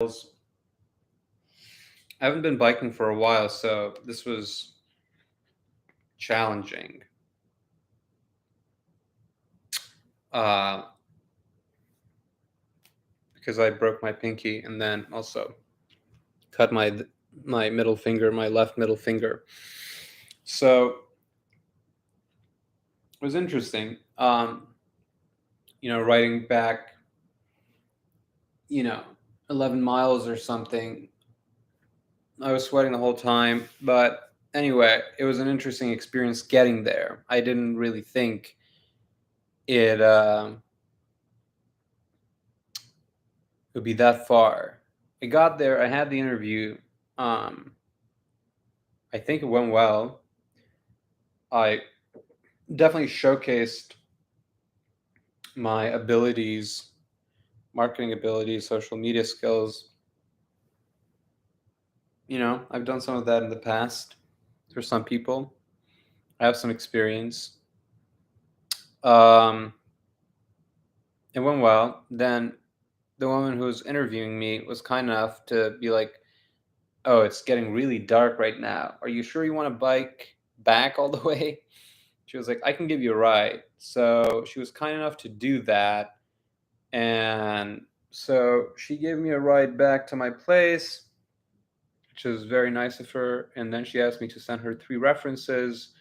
I haven't been biking for a while, so this was challenging. Uh, because I broke my pinky and then also cut my middle finger, my left middle finger. So it was interesting. Riding back, you know, 11 miles or something. I was sweating the whole time, but anyway, it was an interesting experience getting there. I didn't really think it would be that far. I got there. I had the interview. Um, I think it went well. I definitely showcased my abilities, marketing abilities, social media skills. I've done some of that in the past for some people. I have some experience. Um, it went well. Then the woman who was interviewing me was kind enough to be like, "Oh, it's getting really dark right now. Are you sure you want to bike back all the way?" She was like, "I can give you a ride." So she was kind enough to do that. And so she gave me a ride back to my place, which was very nice of her. And then she asked me to send her 3 references,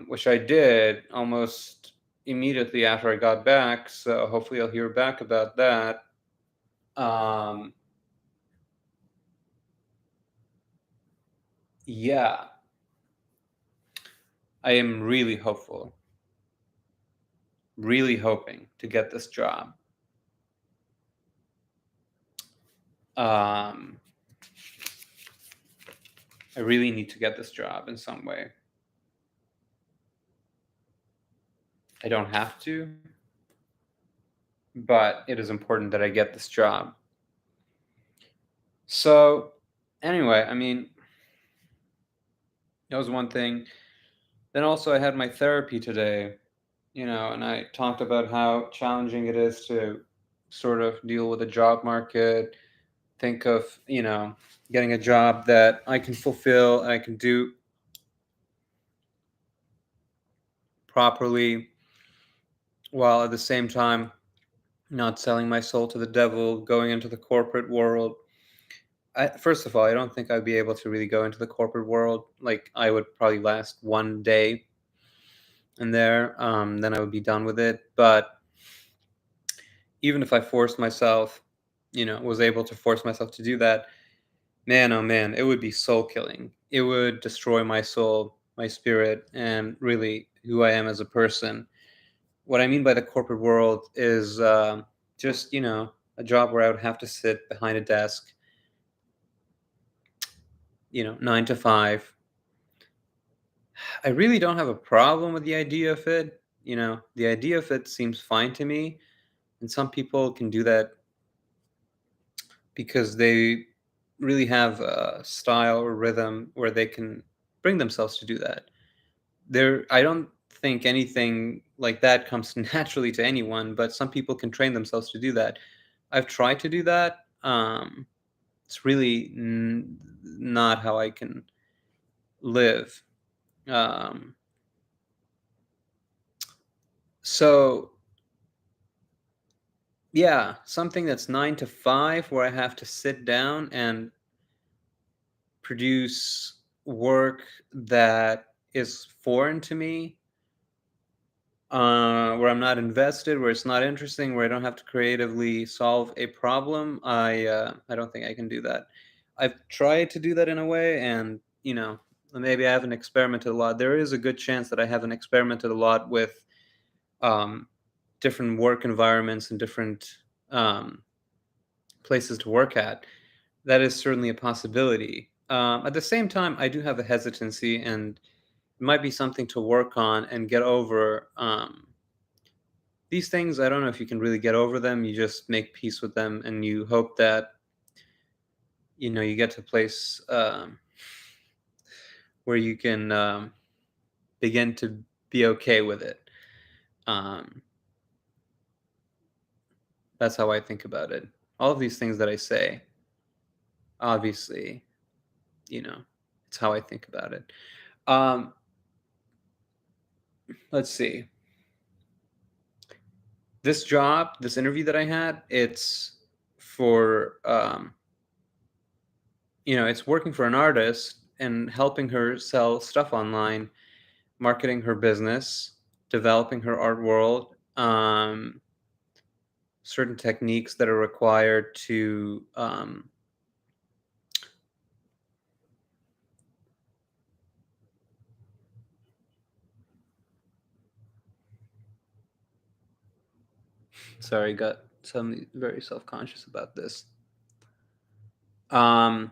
which I did almost immediately after I got back. So hopefully I'll hear back about that. Um, yeah, I am really hopeful, really hoping to get this job. Um, I really need to get this job in some way. I don't have to, but it is important that I get this job. So, anyway, I mean, that was one thing. Then also, I had my therapy today, and I talked about how challenging it is to sort of deal with the job market, think of, getting a job that I can fulfill, I can do properly, while at the same time not selling my soul to the devil, going into the corporate world. First of all, I don't think I'd be able to really go into the corporate world. Like, I would probably last one day in there, then I would be done with it. But even if I forced myself, was able to force myself to do that, man, oh man, it would be soul killing. It would destroy my soul, my spirit, and really who I am as a person. What I mean by the corporate world is just, a job where I would have to sit behind a desk, 9 to 5. I really don't have a problem with the idea of it. The idea of it seems fine to me. And some people can do that because they really have a style or rhythm where they can bring themselves to do that. I don't think anything like that comes naturally to anyone, but some people can train themselves to do that. I've tried to do that. It's really not how I can live. Um, so yeah, something that's 9 to 5 where I have to sit down and produce work that is foreign to me, where I'm not invested, where it's not interesting, where I don't have to creatively solve a problem. I don't think I can do that. I've tried to do that in a way, and maybe I haven't experimented a lot. There is a good chance that I haven't experimented a lot with um, different work environments and different um, places to work at. That is certainly a possibility. At the same time, I do have a hesitancy, and it might be something to work on and get over. These things, I don't know if you can really get over them. You just make peace with them, and you hope that you get to a place where you can begin to be okay with it. Um, that's how I think about it. All of these things that I say, obviously, you know, it's how I think about it. Um, let's see. This job, this interview that I had, it's for it's working for an artist and helping her sell stuff online, marketing her business, developing her art world, certain techniques that are required to sorry, got suddenly very self-conscious about this. Um,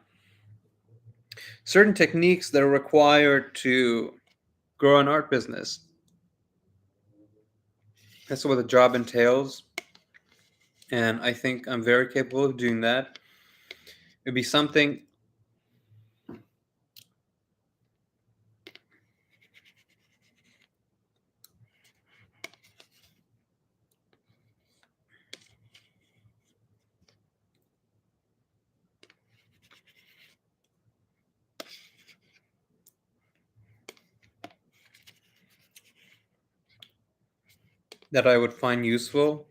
certain techniques that are required to grow an art business. That's what the job entails, and I think I'm very capable of doing that. It'd be something that I would find useful.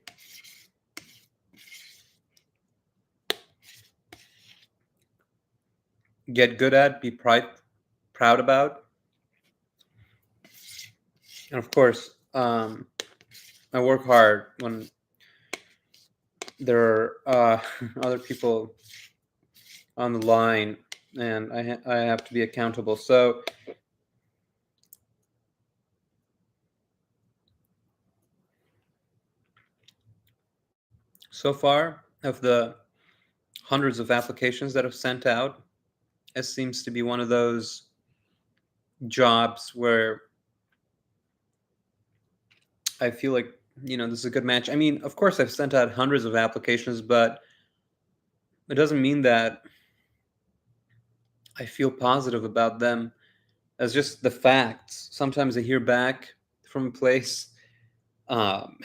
Get good at, be proud about, and of course, I work hard when there are other people on the line, and I have to be accountable. So far, of the hundreds of applications that I've sent out, it seems to be one of those jobs where I feel like this is a good match. I mean, of course, I've sent out hundreds of applications, but it doesn't mean that I feel positive about them. As just the facts. Sometimes I hear back from a place, um,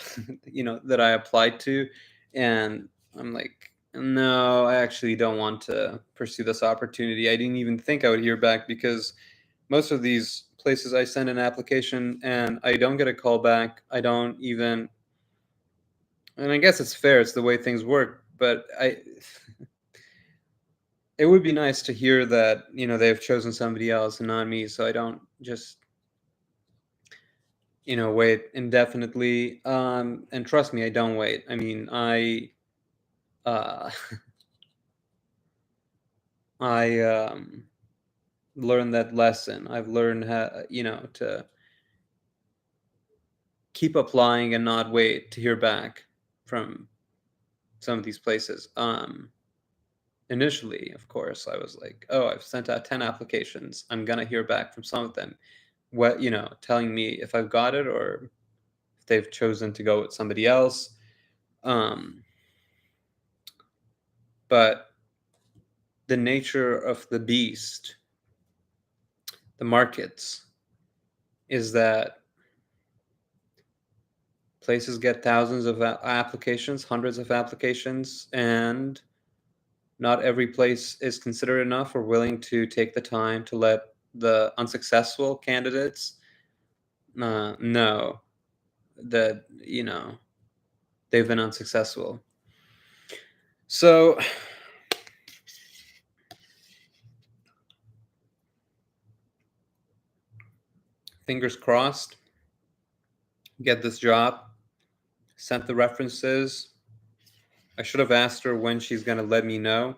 that I applied to, and I'm like, no, I actually don't want to pursue this opportunity. I didn't even think I would hear back because most of these places I send an application and I don't get a call back. I don't even, and I guess it's fair. It's the way things work. But it would be nice to hear that they've chosen somebody else and not me, so I don't just wait indefinitely. And trust me, I don't wait. I mean, uh, I learned that lesson. I've learned how, to keep applying and not wait to hear back from some of these places. Initially, of course, I was like, oh, I've sent out 10 applications. I'm gonna hear back from some of them. What, telling me if I've got it or if they've chosen to go with somebody else. Um, but the nature of the beast, the markets, is that places get thousands of applications, hundreds of applications, and not every place is considerate enough or willing to take the time to let the unsuccessful candidates know that they've been unsuccessful. So fingers crossed, get this job, sent the references. I should have asked her when she's going to let me know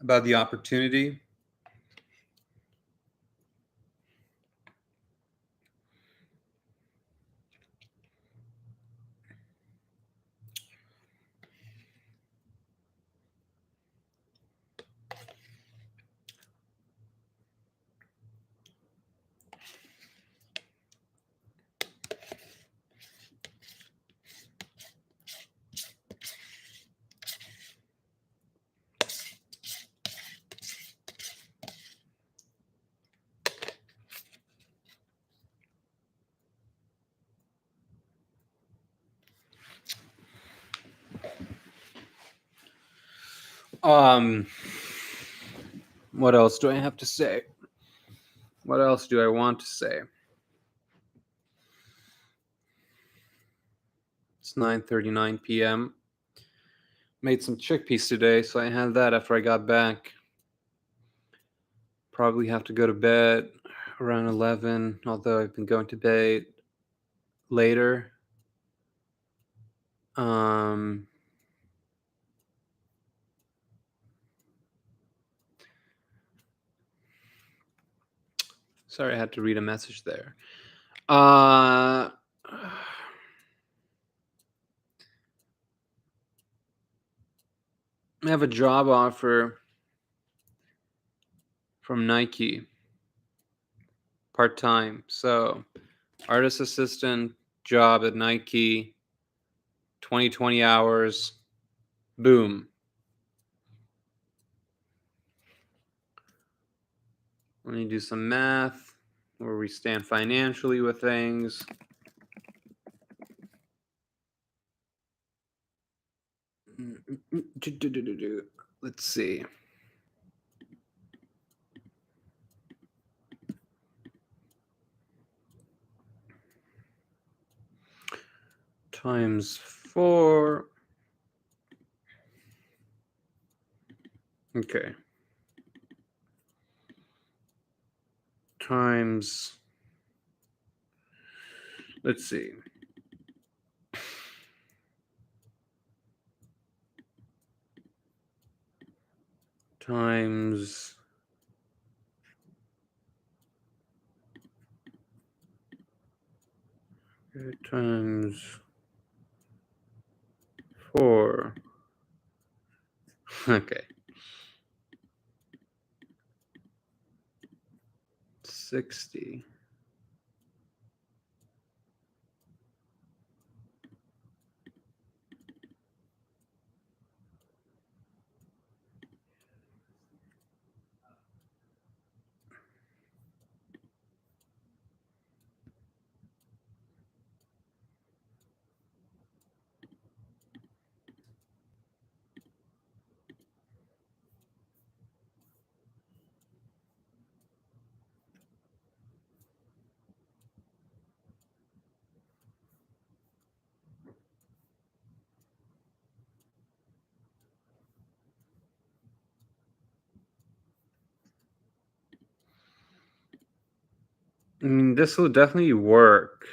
about the opportunity. Um, what else do I have to say? What else do I want to say? It's 9:39 p.m. Made some chickpeas today, so I had that after I got back. Probably have to go to bed around 11, although I've been going to bed later. Um, Sorry, I had to read a message there. I have a job offer from Nike, part time. So, artist assistant job at Nike, 20 hours. Boom. Let me do some math where we stand financially with things. Let's see. Times 4. Okay. Times, let's see. Times times 4. Okay. 60. I mean, this will definitely work.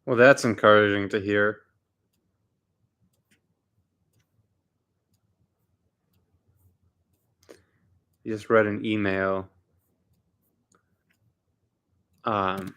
Well, that's encouraging to hear. You just read an email. Um,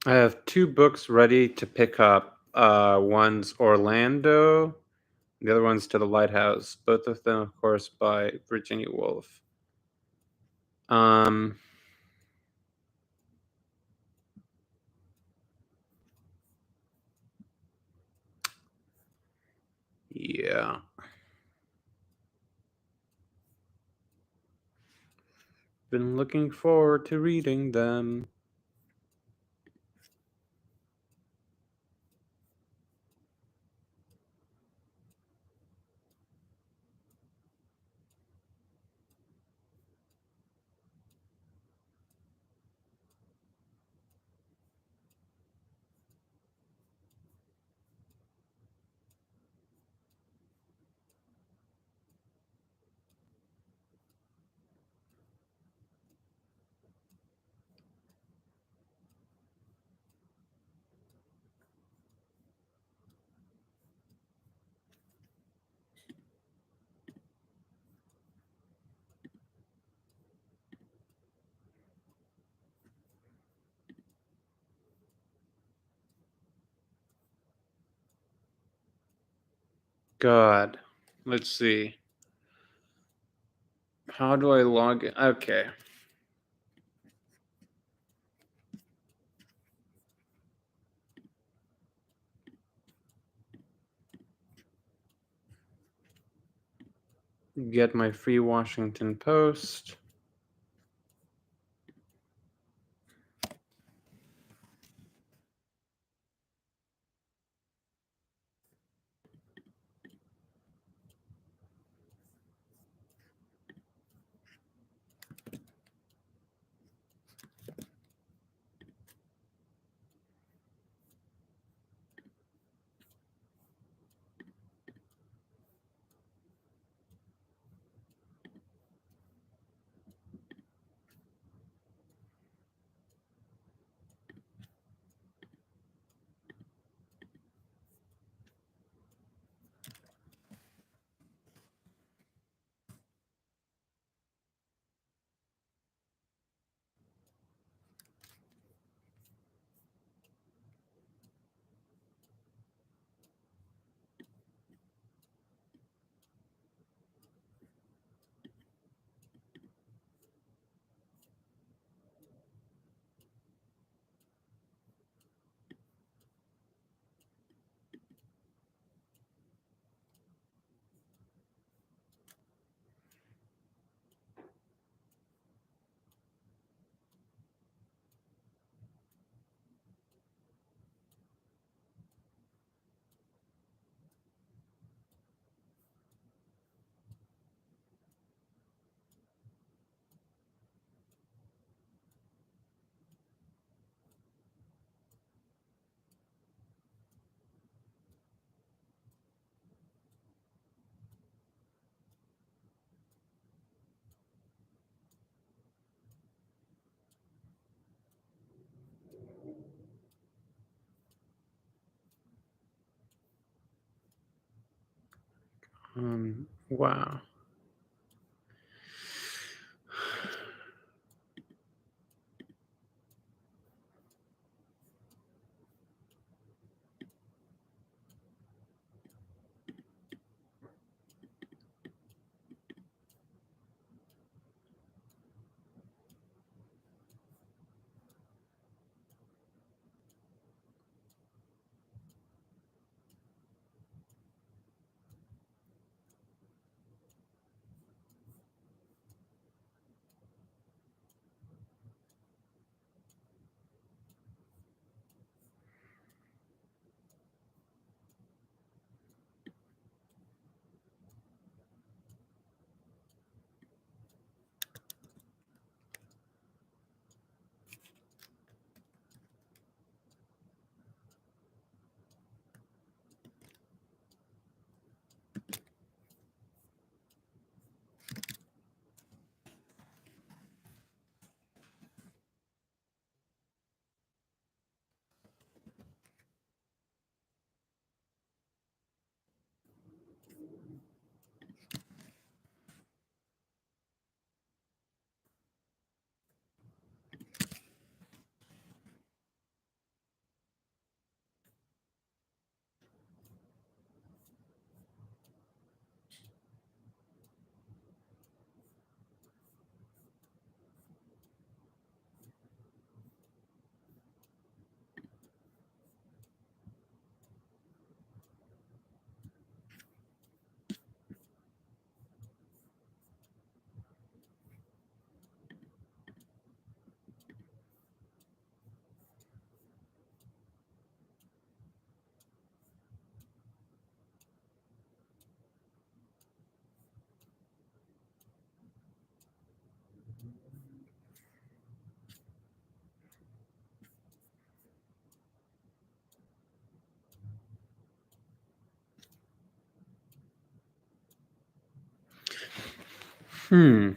I have two books ready to pick up. One's Orlando, the other one's To the Lighthouse. Both of them, of course, by Virginia Woolf. Um, yeah, been looking forward to reading them. God, let's see. How do I log in? Okay. Get my free Washington Post. Wow. Hmm.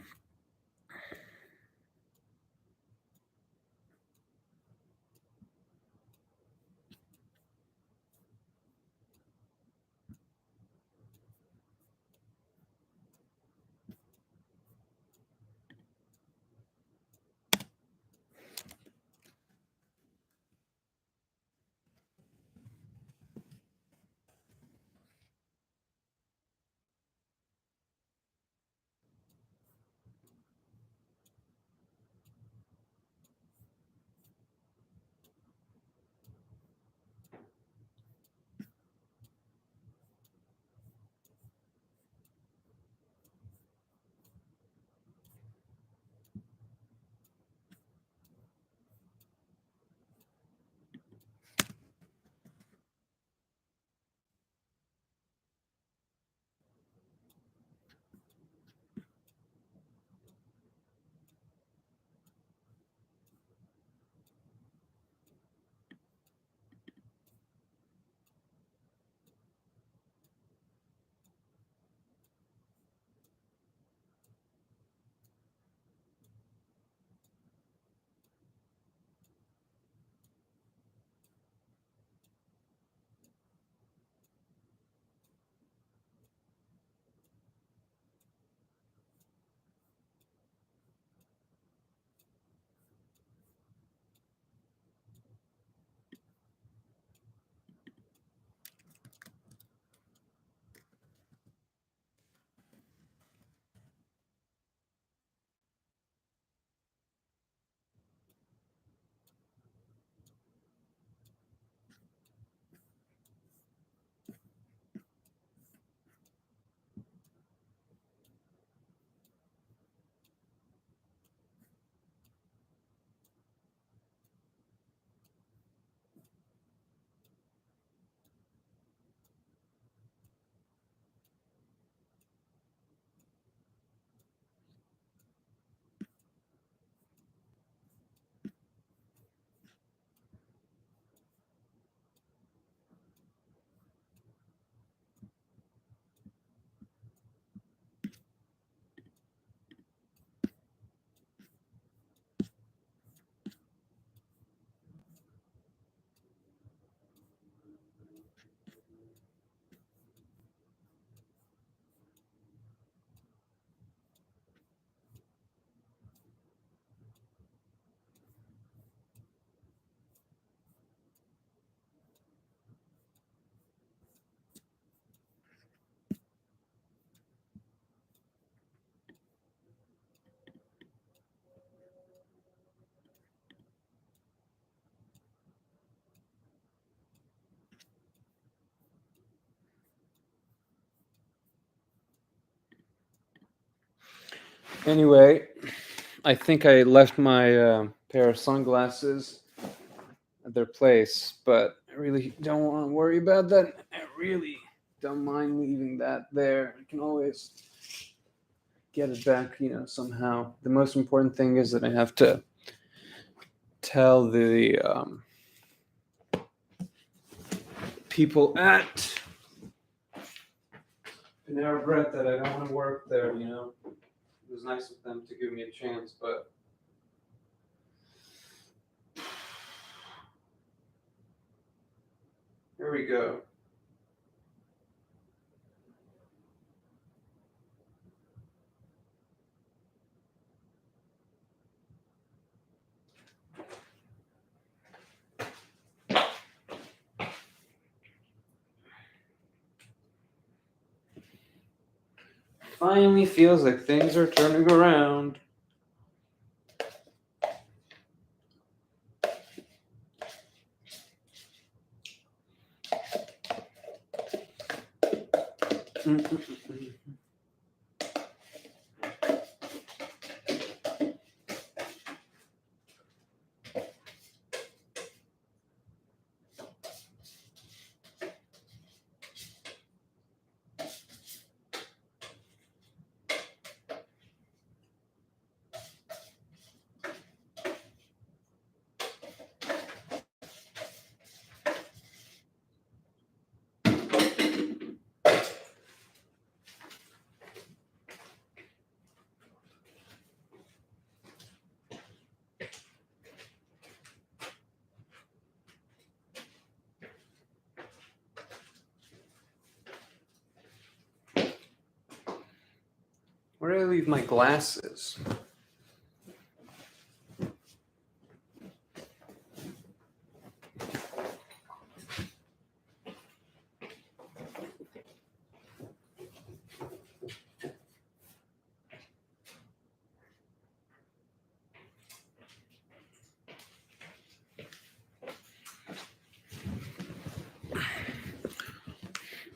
Anyway, I think I left my pair of sunglasses at their place, but I really don't want to worry about that. I really don't mind leaving that there. I can always get it back, somehow. The most important thing is that I have to tell the people at Panera Bread that I don't want to work there. It was nice of them to give me a chance, but here we go. Finally feels like things are turning around. did I leave my glasses?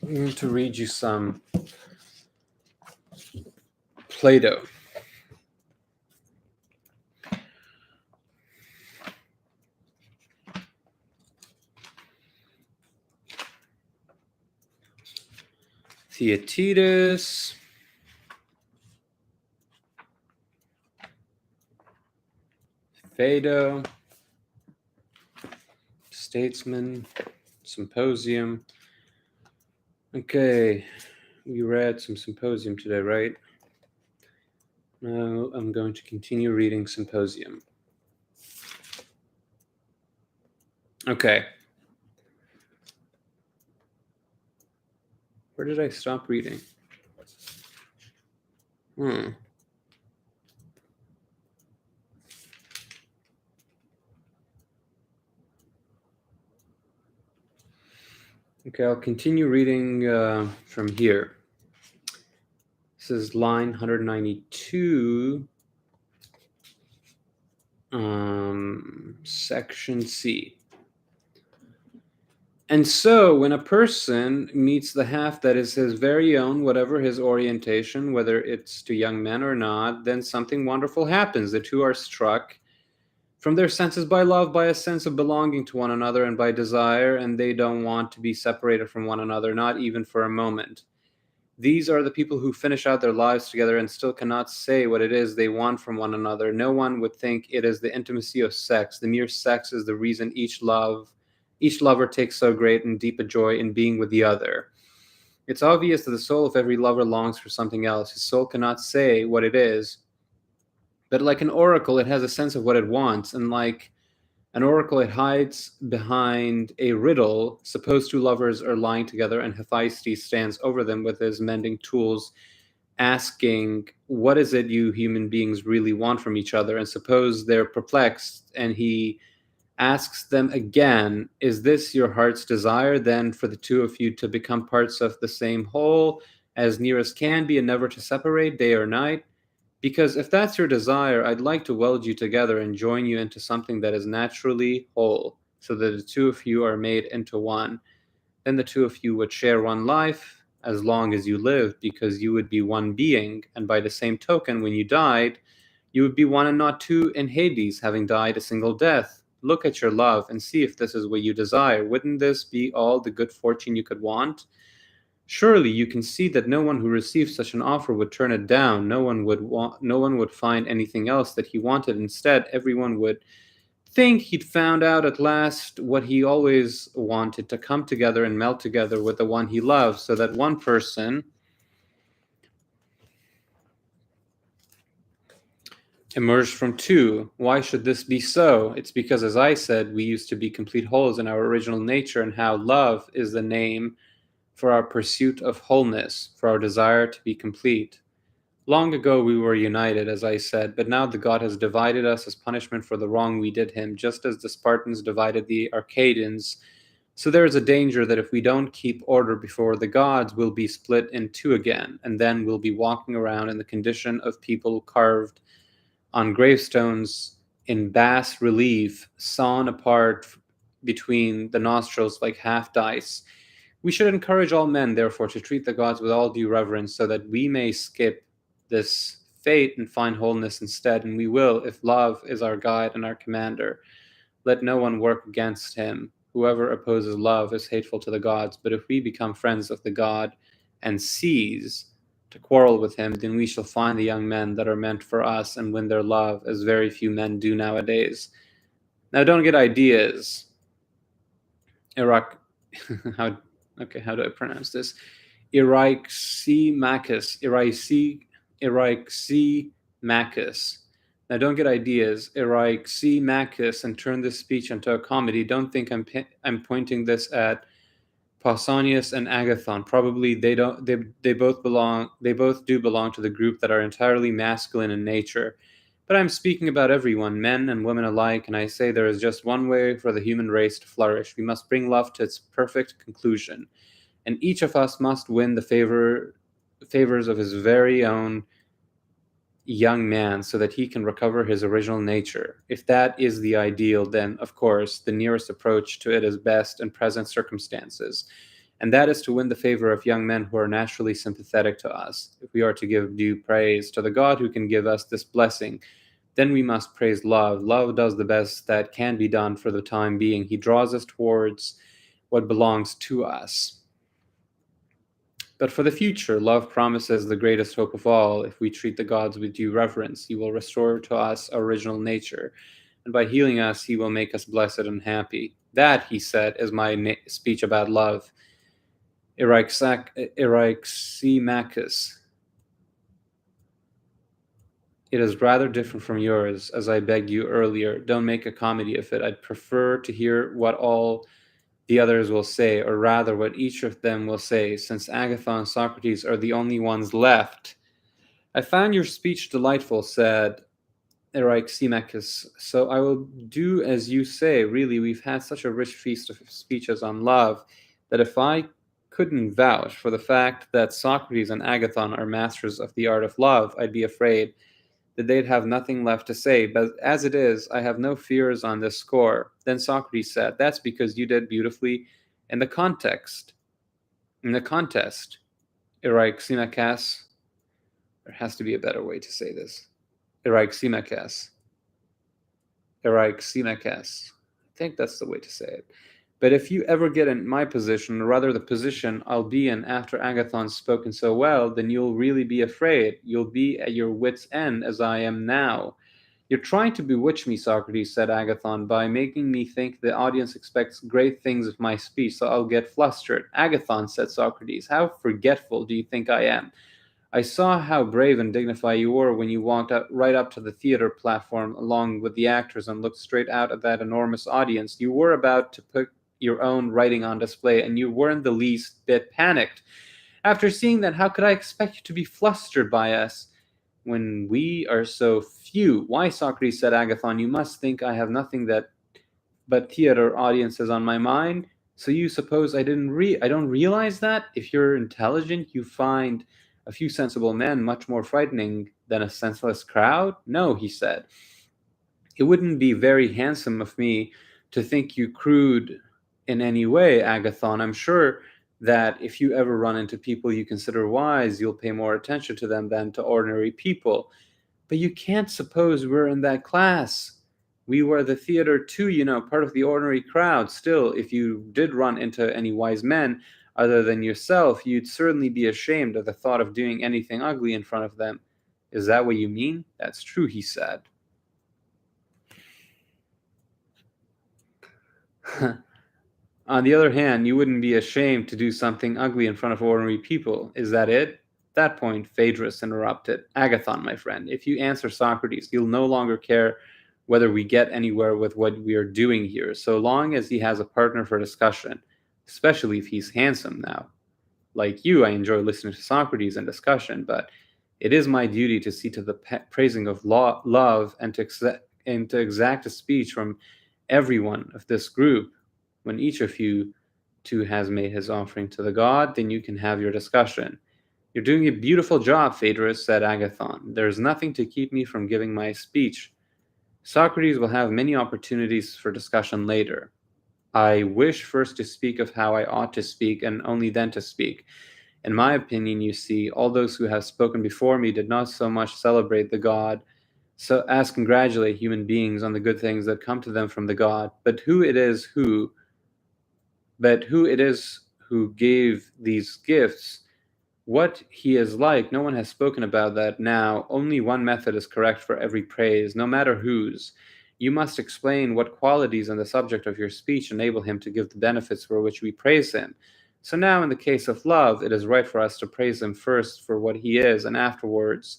I'm going to read you some Plato. Theaetetus. Phaedo. Statesman. Symposium. Okay, we read some Symposium today, right? Now I'm going to continue reading Symposium. Okay. Where did I stop reading? Okay, I'll continue reading from here. This is line 192, section C. And so, when a person meets the half that is his very own, whatever his orientation, whether it's to young men or not, then something wonderful happens. The two are struck from their senses by love, by a sense of belonging to one another, and by desire, and they don't want to be separated from one another, not even for a moment. These are the people who finish out their lives together and still cannot say what it is they want from one another. No one would think it is the intimacy of sex. The mere sex is the reason each lover takes so great and deep a joy in being with the other. It's obvious that the soul of every lover longs for something else. His soul cannot say what it is, but like an oracle, it has a sense of what it wants, and like an oracle, it hides behind a riddle. Suppose two lovers are lying together, and Hephaestus stands over them with his mending tools, asking, "What is it you human beings really want from each other?" And suppose they're perplexed, and he asks them again, "Is this your heart's desire, then, for the two of you to become parts of the same whole, as near as can be, and never to separate day or night? Because if that's your desire, I'd like to weld you together and join you into something that is naturally whole, so that the two of you are made into one. Then the two of you would share one life as long as you lived, because you would be one being, and by the same token, when you died, you would be one and not two in Hades, having died a single death. Look at your love and see if this is what you desire. Wouldn't this be all the good fortune you could want? Surely you can see that no one who receives such an offer would turn it down. No one would find anything else that he wanted. Instead, everyone would think he'd found out at last what he always wanted, to come together and melt together with the one he loves, so that one person emerged from two. Why should this be so? It's because, as I said, we used to be complete wholes in our original nature, and how love is the name for our pursuit of wholeness, for our desire to be complete. Long ago we were united, as I said, but now the god has divided us as punishment for the wrong we did him, just as the Spartans divided the Arcadians. So there is a danger that if we don't keep order before the gods, we'll be split in two again, and then we'll be walking around in the condition of people carved on gravestones in bas relief, sawn apart between the nostrils like half dice. We should encourage all men, therefore, to treat the gods with all due reverence, so that we may skip this fate and find wholeness instead. And we will, if love is our guide and our commander. Let no one work against him. Whoever opposes love is hateful to the gods. But if we become friends of the god and cease to quarrel with him, then we shall find the young men that are meant for us and win their love, as very few men do nowadays. Now, don't get ideas. how do I pronounce this? Eriximachus. Now, don't get ideas. Eriximachus, and turn this speech into a comedy. Don't think I'm pointing this at Pausanias and Agathon. Probably they both do belong to the group that are entirely masculine in nature. But I'm speaking about everyone, men and women alike, and I say there is just one way for the human race to flourish. We must bring love to its perfect conclusion, and each of us must win the favors of his very own young man so that he can recover his original nature. If that is the ideal, then, of course, the nearest approach to it is best in present circumstances, and that is to win the favor of young men who are naturally sympathetic to us. If we are to give due praise to the God who can give us this blessing, then we must praise love. Love does the best that can be done for the time being. He draws us towards what belongs to us. But for the future, love promises the greatest hope of all. If we treat the gods with due reverence, he will restore to us our original nature, and by healing us, he will make us blessed and happy. That, he said, is my speech about love. Eryximachus. It is rather different from yours, as I begged you earlier. Don't make a comedy of it. I'd prefer to hear what all the others will say, or rather what each of them will say, since Agathon and Socrates are the only ones left. I found your speech delightful, said Eryximachus, so I will do as you say. Really, we've had such a rich feast of speeches on love that if I couldn't vouch for the fact that Socrates and Agathon are masters of the art of love, I'd be afraid that they'd have nothing left to say. But as it is, I have no fears on this score. Then Socrates said, that's because you did beautifully in the context. In the contest. Eryximachus. There has to be a better way to say this. Eryximachus. Eryximachus. I think that's the way to say it. But if you ever get in my position, or rather the position I'll be in after Agathon's spoken so well, then you'll really be afraid. You'll be at your wits' end, as I am now. You're trying to bewitch me, Socrates, said Agathon, by making me think the audience expects great things of my speech, so I'll get flustered. Agathon, said Socrates, how forgetful do you think I am? I saw how brave and dignified you were when you walked right up to the theater platform along with the actors and looked straight out at that enormous audience. You were about to put your own writing on display, and you weren't the least bit panicked. After seeing that, how could I expect you to be flustered by us when we are so few? Why, Socrates, said Agathon, you must think I have nothing but theater audiences on my mind. So you suppose I don't realize that? If you're intelligent, you find a few sensible men much more frightening than a senseless crowd? No, he said. It wouldn't be very handsome of me to think you crude in any way, Agathon. I'm sure that if you ever run into people you consider wise, you'll pay more attention to them than to ordinary people. But you can't suppose we're in that class. We were the theater too, part of the ordinary crowd. Still, if you did run into any wise men other than yourself, you'd certainly be ashamed of the thought of doing anything ugly in front of them. Is that what you mean? That's true, he said. On the other hand, you wouldn't be ashamed to do something ugly in front of ordinary people. Is that it? At that point, Phaedrus interrupted. Agathon, my friend, if you answer Socrates, you'll no longer care whether we get anywhere with what we are doing here, so long as he has a partner for discussion, especially if he's handsome now. Like you, I enjoy listening to Socrates and discussion, but it is my duty to see to the praising of love and to exact a speech from every one of this group. When each of you two has made his offering to the god, then you can have your discussion. You're doing a beautiful job, Phaedrus, said Agathon. There's nothing to keep me from giving my speech. Socrates will have many opportunities for discussion later. I wish first to speak of how I ought to speak, and only then to speak. In my opinion, you see, all those who have spoken before me did not so much celebrate the god so as congratulate human beings on the good things that come to them from the god, but who it is who gave these gifts, what he is like. No one has spoken about that now. Only one method is correct for every praise, no matter whose. You must explain what qualities in the subject of your speech enable him to give the benefits for which we praise him. So now, in the case of love, it is right for us to praise him first for what he is, and afterwards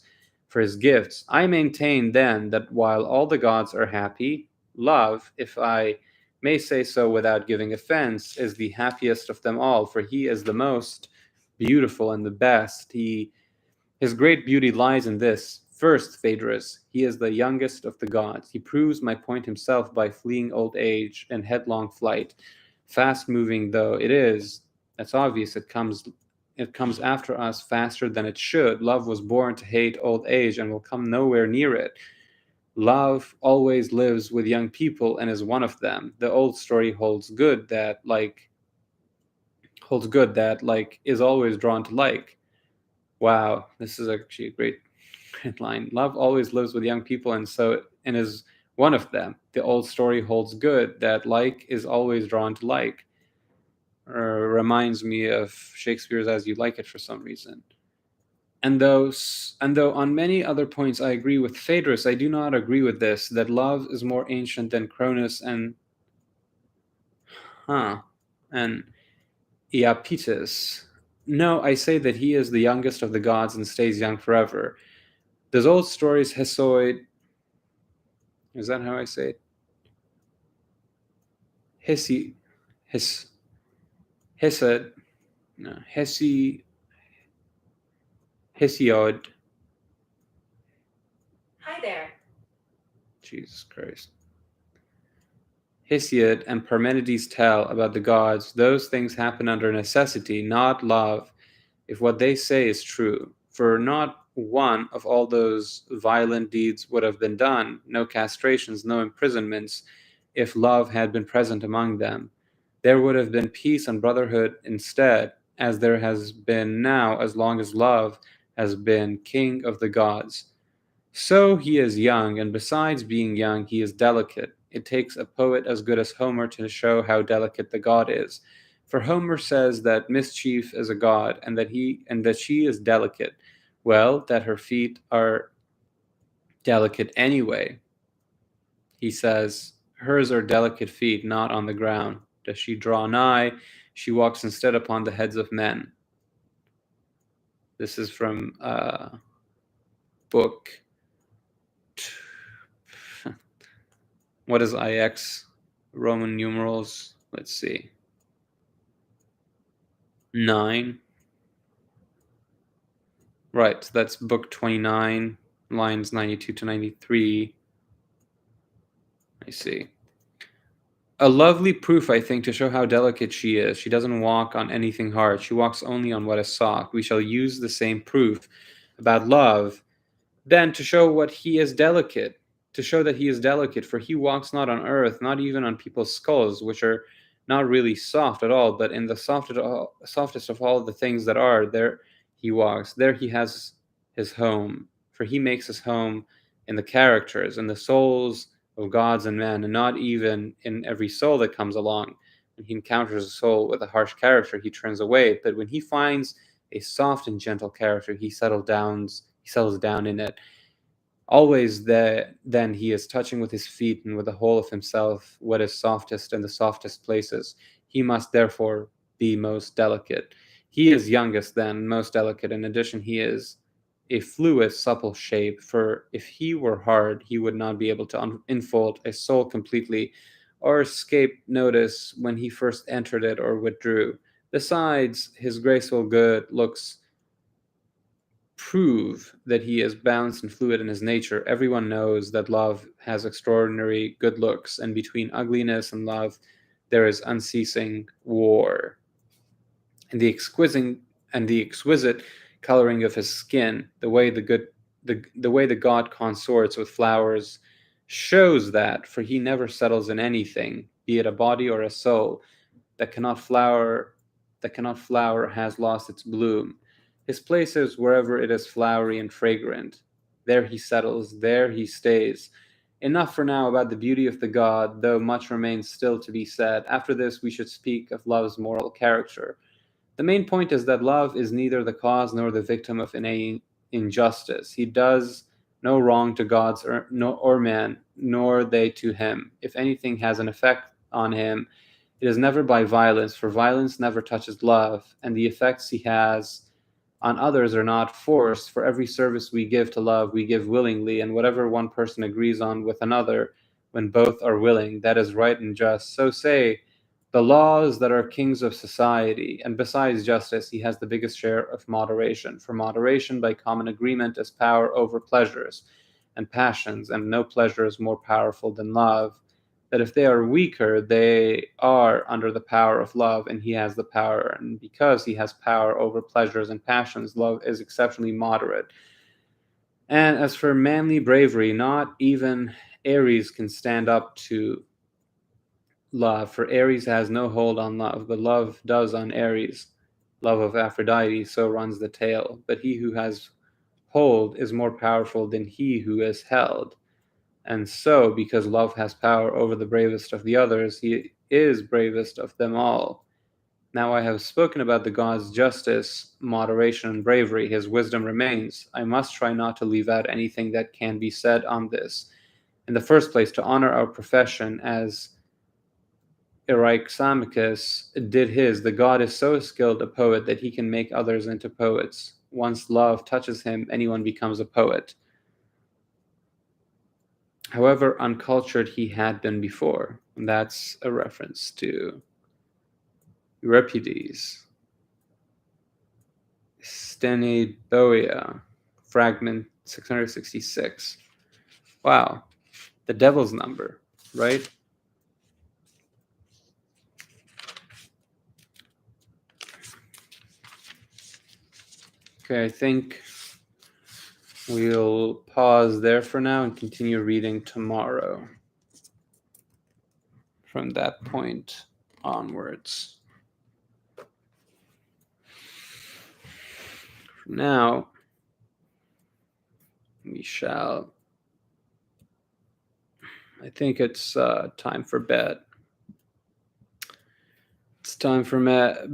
for his gifts. I maintain then that while all the gods are happy, love, if I may say so without giving offense, is the happiest of them all, for he is the most beautiful and the best. His great beauty lies in this. First, Phaedrus, he is the youngest of the gods. He proves my point himself by fleeing old age and headlong flight. Fast moving though it is, that's obvious, it comes after us faster than it should. Love was born to hate old age and will come nowhere near it. Love always lives with young people and is one of them. The old story holds good that like is always drawn to like. Wow, this is actually a great line. Love always lives with young people and is one of them. The old story holds good that like is always drawn to like. Reminds me of Shakespeare's As You Like It for some reason. And though on many other points I agree with Phaedrus, I do not agree with this, that love is more ancient than Cronus huh and Iapetus. No, I say that he is the youngest of the gods and stays young forever. Those old stories Hesiod, is that how I say it? Hesi Hes Hesed no, Hesiod. Hi there. Jesus Christ. Hesiod and Parmenides tell about the gods, those things happen under necessity, not love, if what they say is true. For not one of all those violent deeds would have been done, no castrations, no imprisonments, if love had been present among them. There would have been peace and brotherhood instead, as there has been now, as long as love has been king of the gods. So he is young, and besides being young, he is delicate. It takes a poet as good as Homer to show how delicate the god is. For Homer says that mischief is a god, and that she is delicate. Well, that her feet are delicate anyway. He says, hers are delicate feet, not on the ground. Does she draw nigh? She walks instead upon the heads of men. This is from book. What is IX? Roman numerals. Let's see. 9. Right, so that's book 29, lines 92 to 93. I see. A lovely proof, I think, to show how delicate she is. She doesn't walk on anything hard. She walks only on what is soft. We shall use the same proof about love then to show what he is delicate, to show that he is delicate, for he walks not on earth, not even on people's skulls, which are not really soft at all, but in the softest of all the things that are, there he walks. There he has his home, for he makes his home in the characters, in the souls of gods and men, and not even in every soul that comes along. When he encounters a soul with a harsh character, he turns away, but when he finds a soft and gentle character, he settles down in it. Always then he is touching with his feet and with the whole of himself what is softest in the softest places. He must therefore be most delicate. He is youngest then, most delicate. In addition, he is a fluid, supple shape, for if he were hard, he would not be able to enfold a soul completely or escape notice when he first entered it or withdrew. Besides, his graceful good looks prove that he is balanced and fluid in his nature. Everyone knows that love has extraordinary good looks, and between ugliness and love there is unceasing war. And the exquisite coloring of his skin, the way the god consorts with flowers, shows that, for he never settles in anything, be it a body or a soul, that cannot flower has lost its bloom. His place is wherever it is flowery and fragrant. There he settles, there he stays. Enough for now about the beauty of the god, though much remains still to be said. After this we should speak of love's moral character. The main point is that love is neither the cause nor the victim of any injustice. He does no wrong to gods or men, nor they to him. If anything has an effect on him, it is never by violence, for violence never touches love, and the effects he has on others are not forced. For every service we give to love, we give willingly, and whatever one person agrees on with another, when both are willing, that is right and just. So say the laws that are kings of society, and besides justice, he has the biggest share of moderation. For moderation, by common agreement, is power over pleasures and passions, and no pleasure is more powerful than love. That if they are weaker, they are under the power of love, and he has the power. And because he has power over pleasures and passions, love is exceptionally moderate. And as for manly bravery, not even Ares can stand up to love, for Ares has no hold on love, but love does on Ares. Love of Aphrodite, so runs the tale. But he who has hold is more powerful than he who is held. And so, because love has power over the bravest of the others, he is bravest of them all. Now I have spoken about the god's justice, moderation, and bravery. His wisdom remains. I must try not to leave out anything that can be said on this. In the first place, to honor our profession as Eryxamachus did his, the god is so skilled a poet that he can make others into poets. Once love touches him, anyone becomes a poet, however uncultured he had been before. And that's a reference to Euripides. Steniboia, fragment 666. Wow, the devil's number, right? Okay, I think we'll pause there for now and continue reading tomorrow from that point onwards. Now, we shall. I think it's time for bed. It's time for bed.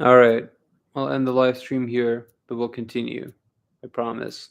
All right, I'll end the live stream here, but we'll continue. I promise.